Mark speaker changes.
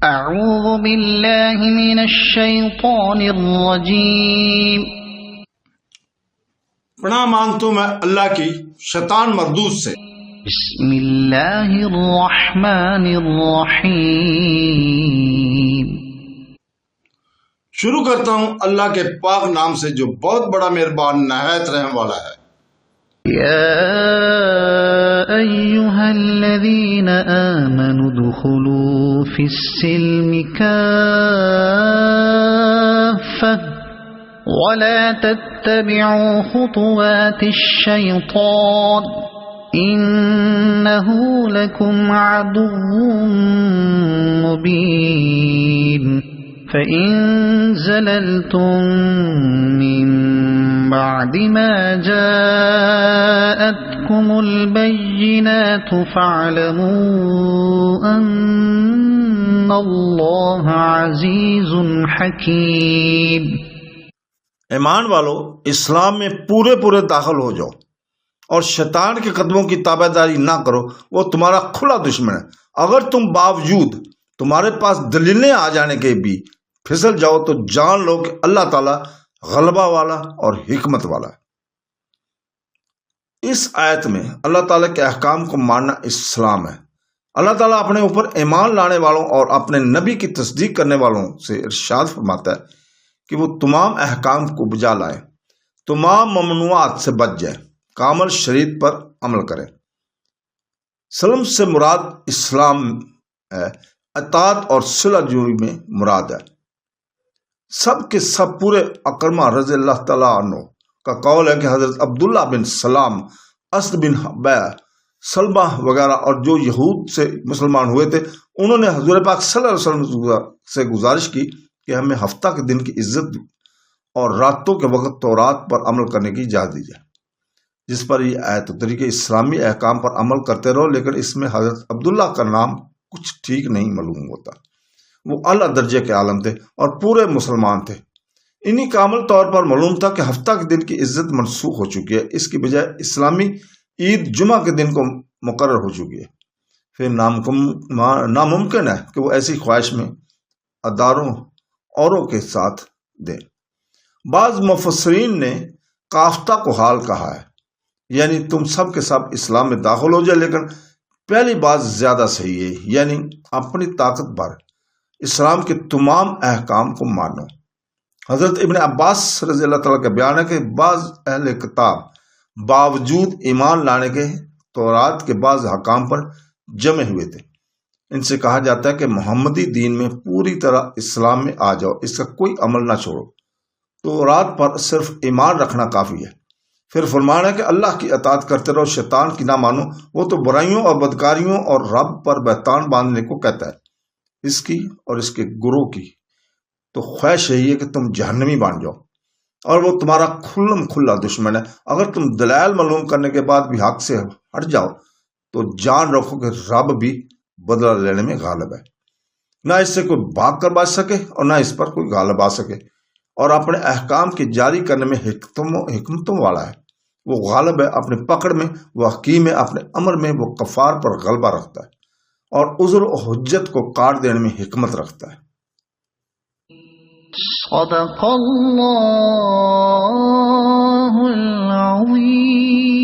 Speaker 1: اعوذ باللہ من الشیطان الرجیم۔
Speaker 2: پناہ مانگتا ہوں میں اللہ کی شیطان مردود سے۔
Speaker 1: بسم اللہ الرحمن الرحیم۔
Speaker 2: شروع کرتا ہوں اللہ کے پاک نام سے جو بہت بڑا مہربان نہایت رحم والا ہے۔
Speaker 1: یا ایہا الذین آمنوا ادخلوا فی السلم کافہ ولا تتبعوا خطوات الشیطان انہ لکم عدو مبین فَإِن زَلَلْتُم مِّن بَعْدِ مَا جَاءَتْكُمُ الْبَيِّنَاتُ فَاعْلَمُوا أَنَّ اللَّهَ عَزِيزٌ حَكِيمٌ۔
Speaker 2: ایمان والو، اسلام میں پورے داخل ہو جاؤ اور شیطان کے قدموں کی تابعداری نہ کرو، وہ تمہارا کھلا دشمن ہے۔ اگر تم باوجود تمہارے پاس دلیلیں آ جانے کے بھی پھسل جاؤ تو جان لو کہ اللہ تعالیٰ غلبہ والا اور حکمت والا ہے۔ اس آیت میں اللہ تعالیٰ کے احکام کو ماننا اسلام ہے۔ اللہ تعالیٰ اپنے اوپر ایمان لانے والوں اور اپنے نبی کی تصدیق کرنے والوں سے ارشاد فرماتا ہے کہ وہ تمام احکام کو بجا لائیں، تمام ممنوعات سے بچ جائیں، کامل شریعت پر عمل کریں۔ سلم سے مراد اسلام ہے، اطاعت اور صلہ جوئی میں مراد ہے۔ سب کے سب پورے اکرمہ رضی اللہ تعالیٰ عنہ کا قول ہے کہ حضرت عبداللہ بن سلام، اسد بن حبیہ، سلمہ وغیرہ اور جو یہود سے مسلمان ہوئے تھے، انہوں نے حضور پاک صلی اللہ علیہ وسلم سے گزارش کی کہ ہمیں ہفتہ کے دن کی عزت اور راتوں کے وقت تورات پر عمل کرنے کی اجازت دی جائے، جس پر یہ آیت اتری کہ اسلامی احکام پر عمل کرتے رہو، لیکن اس میں حضرت عبداللہ کا نام کچھ ٹھیک نہیں معلوم ہوتا۔ وہ اعلیٰ درجے کے عالم تھے اور پورے مسلمان تھے۔ انہی کامل طور پر معلوم تھا کہ ہفتہ کے دن کی عزت منسوخ ہو چکی ہے، اس کی بجائے اسلامی عید جمعہ کے دن کو مقرر ہو چکی ہے۔ پھر ناممکن ہے کہ وہ ایسی خواہش میں اداروں اوروں کے ساتھ دیں۔ بعض مفسرین نے کافتہ کو حال کہا ہے، یعنی تم سب کے سب اسلام میں داخل ہو جائے، لیکن پہلی بات زیادہ صحیح ہے، یعنی اپنی طاقت بھر اسلام کے تمام احکام کو مانو۔ حضرت ابن عباس رضی اللہ تعالیٰ کا بیان ہے کہ بعض اہل کتاب باوجود ایمان لانے کے تورات کے بعض حکام پر جمع ہوئے تھے۔ ان سے کہا جاتا ہے کہ محمدی دین میں پوری طرح اسلام میں آ جاؤ، اس کا کوئی عمل نہ چھوڑو، تورات پر صرف ایمان رکھنا کافی ہے۔ پھر فرمانا ہے کہ اللہ کی اطاعت کرتے رہو، شیطان کی نہ مانو، وہ تو برائیوں اور بدکاریوں اور رب پر بہتان باندھنے کو کہتا ہے۔ اس کی اور اس کے گروہ کی تو خواہش یہی ہے کہ تم جہنمی بن جاؤ، اور وہ تمہارا کھلم کھلا دشمن ہے۔ اگر تم دلائل معلوم کرنے کے بعد بھی حق سے ہٹ جاؤ تو جان رکھو کہ رب بھی بدلہ لینے میں غالب ہے، نہ اس سے کوئی بھاگ کر بچ سکے اور نہ اس پر کوئی غالب آ سکے، اور اپنے احکام کے جاری کرنے میں حکمتوں والا ہے۔ وہ غالب ہے اپنے پکڑ میں، وہ حکیم ہے اپنے امر میں، وہ کفار پر غلبہ رکھتا ہے اور عذر و حجت کو کاٹ دینے میں حکمت رکھتا ہے۔
Speaker 1: صدق اللہ العظیم۔